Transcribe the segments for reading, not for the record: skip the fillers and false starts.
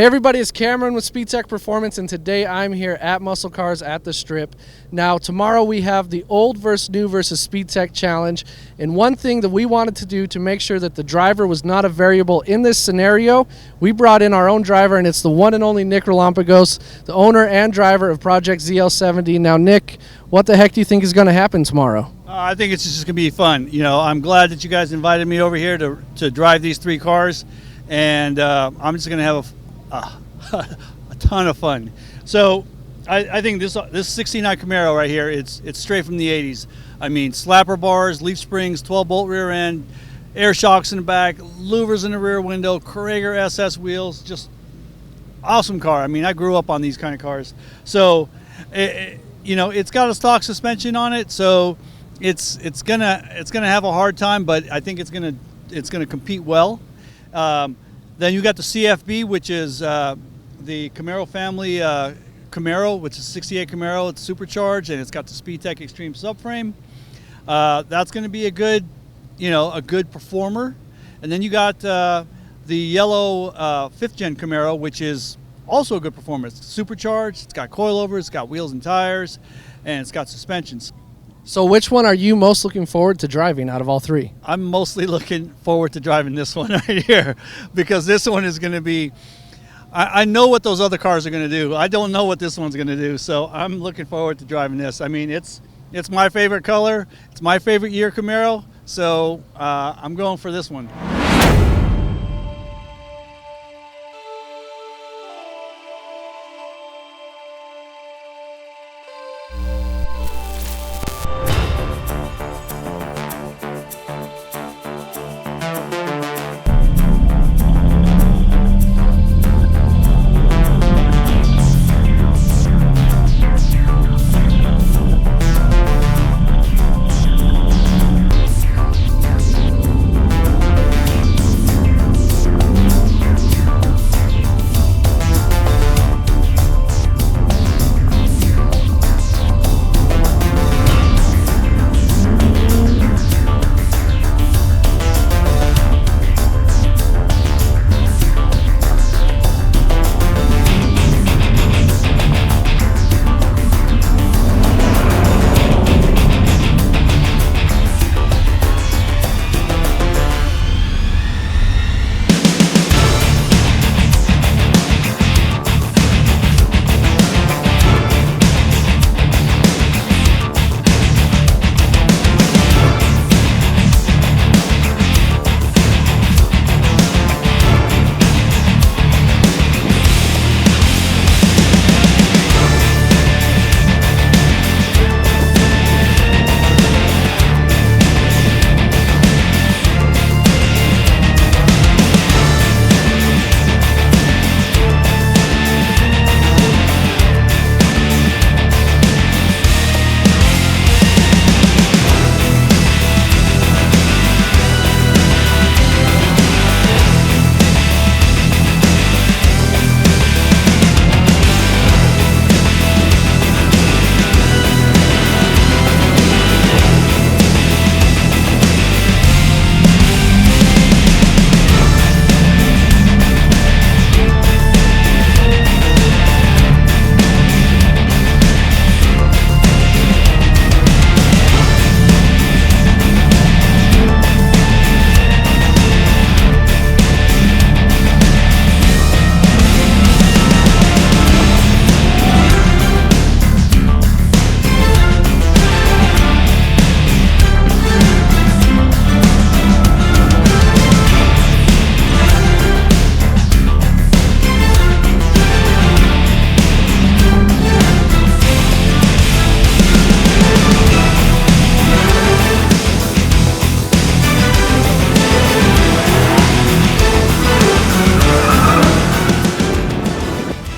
Hey everybody, it's Cameron with Speedtech Performance, and today I'm here at Muscle Cars at the Strip. Now tomorrow we have the old versus new versus Speedtech challenge, and one thing that we wanted to do to make sure that the driver was not a variable in this scenario, we brought in our own driver, and it's the one and only Nick Relampagoes, the owner and driver of Project ZL70. Now Nick, what the heck do you think is going to happen tomorrow? I think it's just going to be fun. You know, I'm glad that you guys invited me over here to drive these three cars, and I'm just going to have a ton of fun. So I think this 69 Camaro right here, it's straight from the 80s. I mean, slapper bars, leaf springs, 12-bolt rear end, air shocks in the back, louvers in the rear window, Krager SS wheels, just awesome car. I mean, I grew up on these kind of cars. So, you know, it's got a stock suspension on it, so it's gonna have a hard time, but I think it's gonna compete well. Then you got the CFB, which is the Camaro family Camaro, which is 68 Camaro. It's supercharged and it's got the Speedtech Extreme subframe. That's going to be a good performer. And then you got the yellow 5th gen Camaro, which is also a good performer. It's supercharged. It's got coilovers. It's got wheels and tires, and it's got suspensions. So which one are you most looking forward to driving out of all three? I'm mostly looking forward to driving this one right here, because this one is going to be, I know what those other cars are going to do. I don't know what this one's going to do, so I'm looking forward to driving this. I mean, it's my favorite color. It's my favorite year Camaro, so I'm going for this one.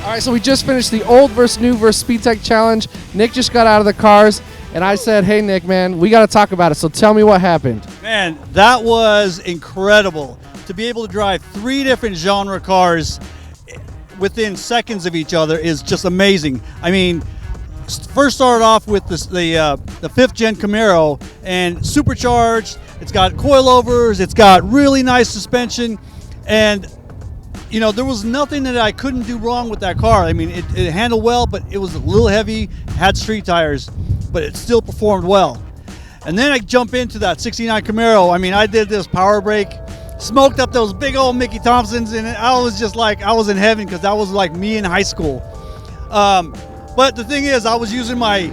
All right, so we just finished the old versus new versus Speedtech challenge. Nick just got out of the cars, and I said, hey, Nick, man, we got to talk about it. So tell me what happened. Man, that was incredible. To be able to drive three different genre cars within seconds of each other is just amazing. I mean, first started off with the 5th gen Camaro, and supercharged. It's got coilovers. It's got really nice suspension, and you know, there was nothing that I couldn't do wrong with that car. I mean, it handled well, but it was a little heavy, had street tires, but it still performed well. And then I jump into that 69 Camaro. I mean, I did this power brake, smoked up those big old Mickey Thompsons, and I was just like, I was in heaven, because that was like me in high school. But the thing is, I was using my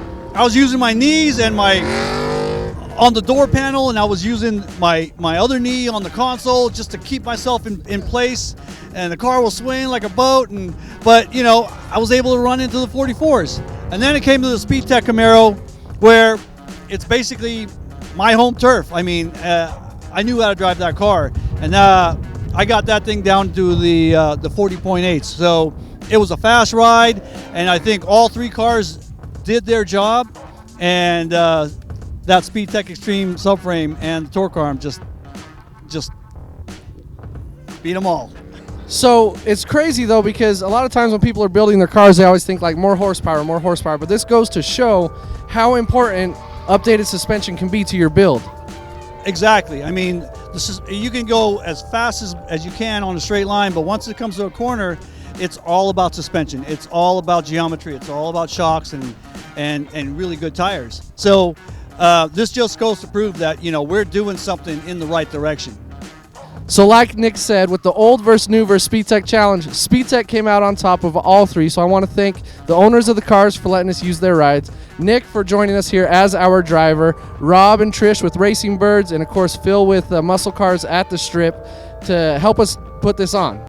knees and on the door panel, and I was using my other knee on the console just to keep myself in place, and the car will swing like a boat. But you know, I was able to run into the 44s, and then it came to the Speedtech Camaro, where it's basically my home turf. I mean, I knew how to drive that car, and I got that thing down to the 40.8. So it was a fast ride, and I think all three cars did their job, and that Speedtech Extreme subframe and the torque arm just beat them all. So it's crazy though, because a lot of times when people are building their cars, they always think like more horsepower. But this goes to show how important updated suspension can be to your build. Exactly. I mean, you can go as fast as you can on a straight line, but once it comes to a corner, it's all about suspension. It's all about geometry. It's all about shocks and really good tires. So this just goes to prove that, you know, we're doing something in the right direction. So like Nick said, with the old versus new versus Speedtech challenge, Speedtech came out on top of all three. So I want to thank the owners of the cars for letting us use their rides, Nick for joining us here as our driver, Rob and Trish with Racing Birds, and of course Phil with Muscle Cars at the Strip to help us put this on.